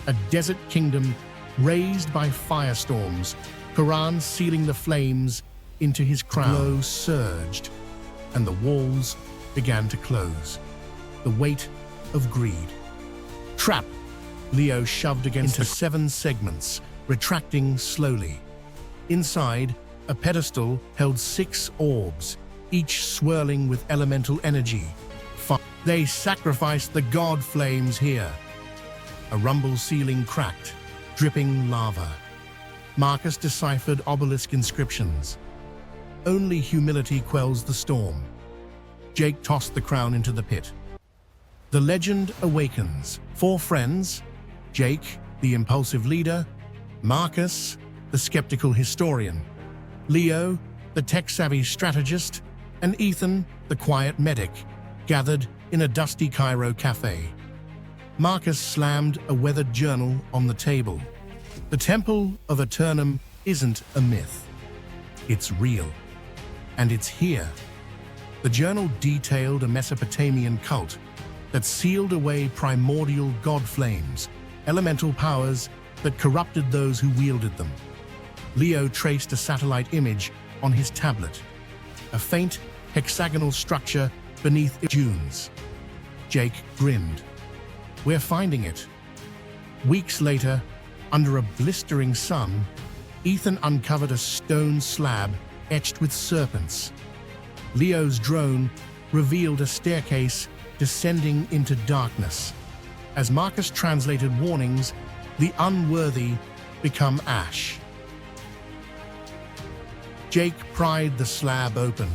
a desert kingdom razed by firestorms, Quran sealing the flames into his crown. The glow surged, and the walls began to close. The weight of greed. Trap! Leo shoved against into 7 segments, retracting slowly. Inside, a pedestal held 6 orbs, each swirling with elemental energy. They sacrificed the god flames here. A rumble ceiling cracked, dripping lava. Marcus deciphered obelisk inscriptions. Only humility quells the storm. Jake tossed the crown into the pit. The legend awakens. 4 friends: Jake, the impulsive leader; Marcus, the skeptical historian; Leo, the tech-savvy strategist; and Ethan, the quiet medic, gathered in a dusty Cairo cafe. Marcus slammed a weathered journal on the table. The Temple of Aeternum isn't a myth. It's real. And it's here. The journal detailed a Mesopotamian cult that sealed away primordial god flames, elemental powers that corrupted those who wielded them. Leo traced a satellite image on his tablet, a faint hexagonal structure beneath dunes. Jake grinned. We're finding it. Weeks later, under a blistering sun, Ethan uncovered a stone slab etched with serpents. Leo's drone revealed a staircase descending into darkness. As Marcus translated warnings, the unworthy become ash. Jake pried the slab open.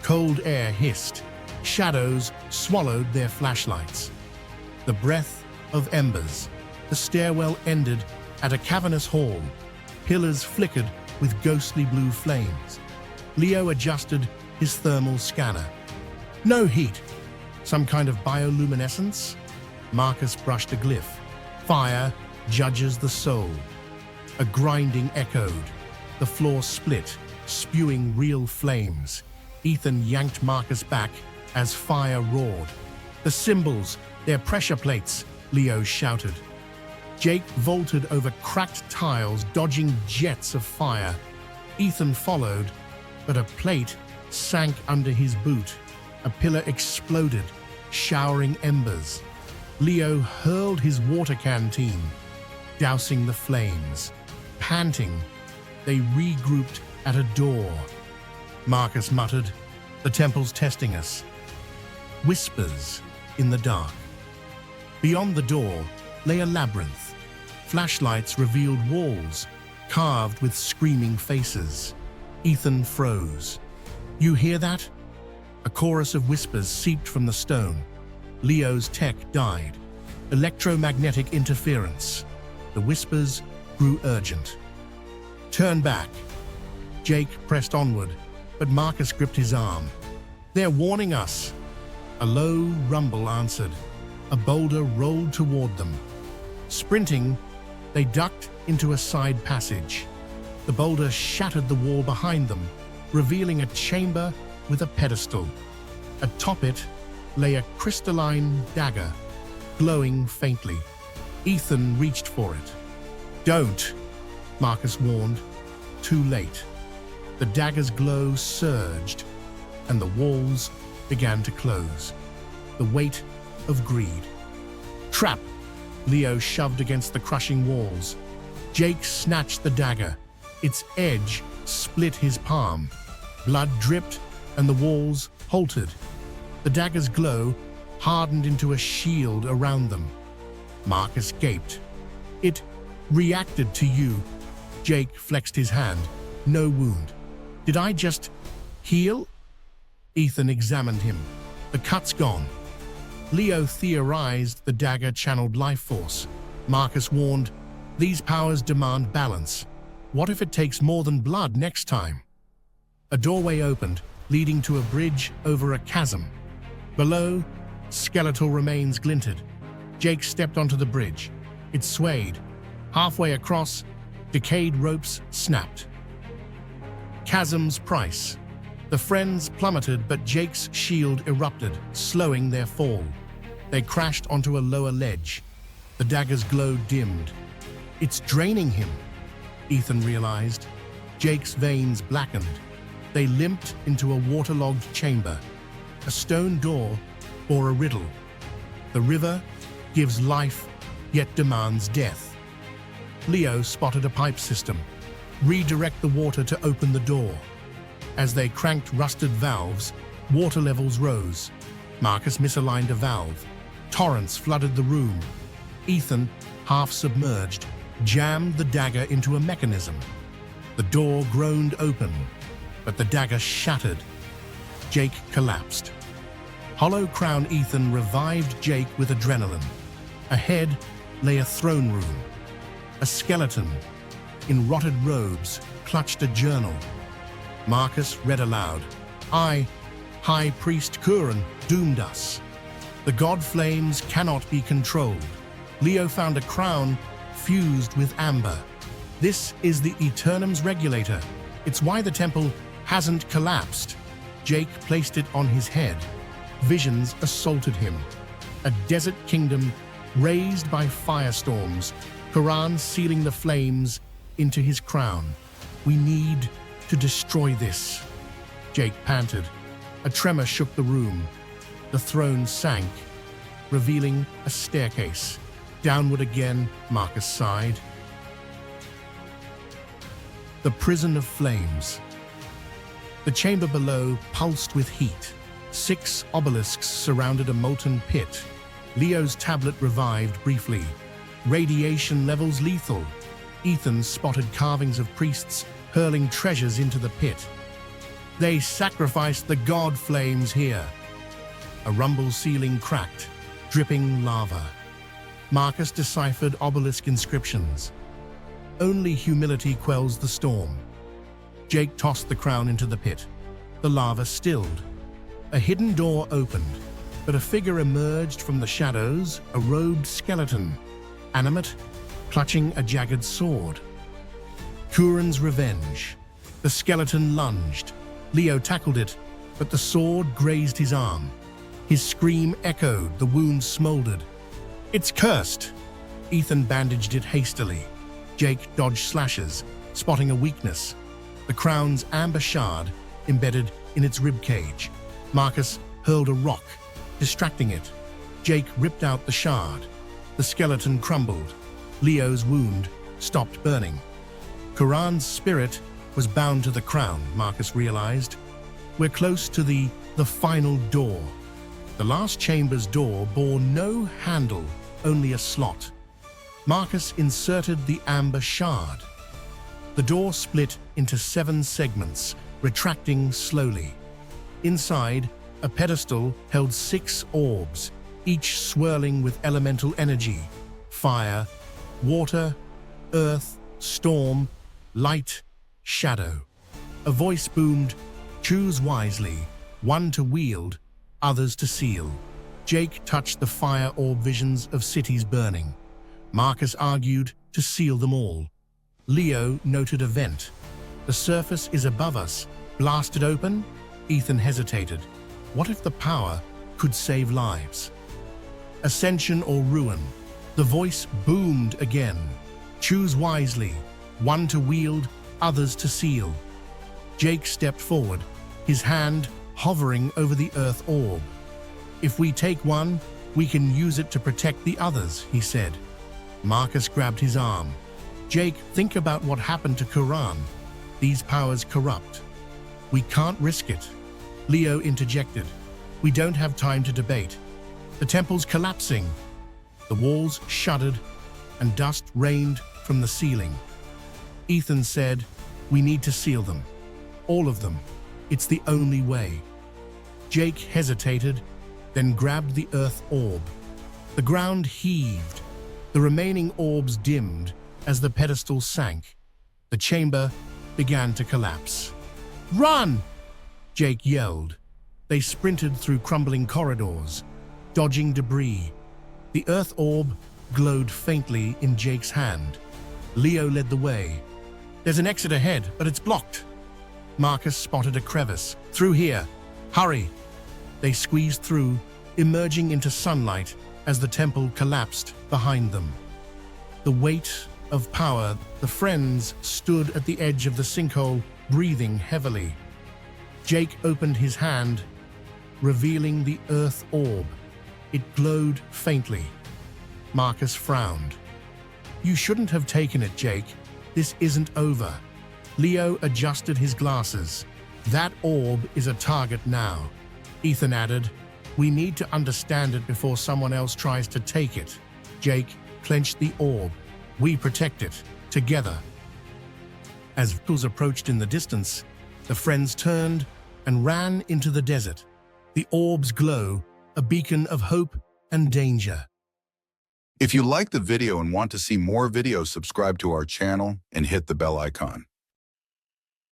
Cold air hissed. Shadows swallowed their flashlights. The breath of embers. The stairwell ended at a cavernous hall. Pillars flickered with ghostly blue flames. Leo adjusted his thermal scanner. No heat. Some kind of bioluminescence? Marcus brushed a glyph. Fire judges the soul. A grinding echoed. The floor split, spewing real flames. Ethan yanked Marcus back as fire roared. The symbols, their pressure plates, Leo shouted. Jake vaulted over cracked tiles, dodging jets of fire. Ethan followed, but a plate sank under his boot. A pillar exploded, showering embers. Leo hurled his water canteen, dousing the flames. Panting, they regrouped at a door. Marcus muttered, "The temple's testing us." Whispers in the dark. Beyond the door lay a labyrinth. Flashlights revealed walls, carved with screaming faces. Ethan froze. You hear that? A chorus of whispers seeped from the stone. Leo's tech died. Electromagnetic interference. The whispers grew urgent. Turn back. Jake pressed onward, but Marcus gripped his arm. They're warning us. A low rumble answered. A boulder rolled toward them. Sprinting, they ducked into a side passage. The boulder shattered the wall behind them, revealing a chamber with a pedestal. Atop it lay a crystalline dagger, glowing faintly. Ethan reached for it. Don't, Marcus warned. Too late. The dagger's glow surged, and the walls began to close. The weight of greed. Trap! Leo shoved against the crushing walls. Jake snatched the dagger. Its edge split his palm. Blood dripped, and the walls halted. The dagger's glow hardened into a shield around them. Marcus gaped. It reacted to you. Jake flexed his hand. No wound. Did I just heal? Ethan examined him. The cut's gone. Leo theorized the dagger channeled life force. Marcus warned, these powers demand balance. What if it takes more than blood next time? A doorway opened, leading to a bridge over a chasm. Below, skeletal remains glinted. Jake stepped onto the bridge. It swayed. Halfway across, decayed ropes snapped. Chasm's price. The friends plummeted, but Jake's shield erupted, slowing their fall. They crashed onto a lower ledge. The dagger's glow dimmed. It's draining him, Ethan realized. Jake's veins blackened. They limped into a waterlogged chamber. A stone door bore a riddle. The river gives life, yet demands death. Leo spotted a pipe system. Redirect the water to open the door. As they cranked rusted valves, water levels rose. Marcus misaligned a valve. Torrents flooded the room. Ethan, half submerged, jammed the dagger into a mechanism. The door groaned open, but the dagger shattered. Jake collapsed. Hollow Crown Ethan revived Jake with adrenaline. Ahead lay a throne room. A skeleton, in rotted robes, clutched a journal. Marcus read aloud, "I, High Priest Curran, doomed us. The god flames cannot be controlled. Leo found a crown fused with amber. This is the Aeternum's regulator. It's why the temple hasn't collapsed." Jake placed it on his head. Visions assaulted him. A desert kingdom razed by firestorms, Quran sealing the flames into his crown. "We need to destroy this." Jake panted. A tremor shook the room. The throne sank, revealing a staircase. Downward again, Marcus sighed. The prison of flames. The chamber below pulsed with heat. 6 obelisks surrounded a molten pit. Leo's tablet revived briefly. Radiation levels lethal. Ethan spotted carvings of priests hurling treasures into the pit. They sacrificed the god flames here. A rumble ceiling cracked, dripping lava. Marcus deciphered obelisk inscriptions. Only humility quells the storm. Jake tossed the crown into the pit. The lava stilled. A hidden door opened, but a figure emerged from the shadows, a robed skeleton, animate, clutching a jagged sword. Curran's revenge. The skeleton lunged. Leo tackled it, but the sword grazed his arm. His scream echoed, the wound smoldered. "It's cursed!" Ethan bandaged it hastily. Jake dodged slashes, spotting a weakness. The crown's amber shard embedded in its ribcage. Marcus hurled a rock, distracting it. Jake ripped out the shard. The skeleton crumbled. Leo's wound stopped burning. Quran's spirit was bound to the crown, Marcus realized. We're close to the final door. The last chamber's door bore no handle, only a slot. Marcus inserted the amber shard. The door split into 7 segments, retracting slowly. Inside, a pedestal held 6 orbs, each swirling with elemental energy: fire, water, earth, storm, light, shadow. A voice boomed, "Choose wisely, one to wield, others to seal." Jake touched the fire orb visions of cities burning. Marcus argued to seal them all. Leo noted a vent. "The surface is above us. Blast it open?" Ethan hesitated. What if the power could save lives? Ascension or ruin? The voice boomed again. "Choose wisely, one to wield, others to seal." Jake stepped forward, his hand hovering over the earth orb. "If we take one, we can use it to protect the others," he said. Marcus grabbed his arm. "Jake, think about what happened to Quran. These powers corrupt. We can't risk it." Leo interjected. "We don't have time to debate. The temple's collapsing." The walls shuddered, and dust rained from the ceiling. Ethan said, "We need to seal them. All of them. It's the only way." Jake hesitated, then grabbed the earth orb. The ground heaved. The remaining orbs dimmed as the pedestal sank. The chamber began to collapse. "Run!" Jake yelled. They sprinted through crumbling corridors, dodging debris. The earth orb glowed faintly in Jake's hand. Leo led the way. "There's an exit ahead, but it's blocked." Marcus spotted a crevice. "Through here. Hurry!" They squeezed through, emerging into sunlight as the temple collapsed behind them. The weight of power, the friends stood at the edge of the sinkhole, breathing heavily. Jake opened his hand, revealing the earth orb. It glowed faintly. Marcus frowned. "You shouldn't have taken it, Jake. This isn't over." Leo adjusted his glasses. "That orb is a target now." Ethan added, "We need to understand it before someone else tries to take it." Jake clenched the orb. "We protect it, together." As vehicles approached in the distance, the friends turned and ran into the desert. The orb's glow, a beacon of hope and danger. If you like the video and want to see more videos, subscribe to our channel and hit the bell icon.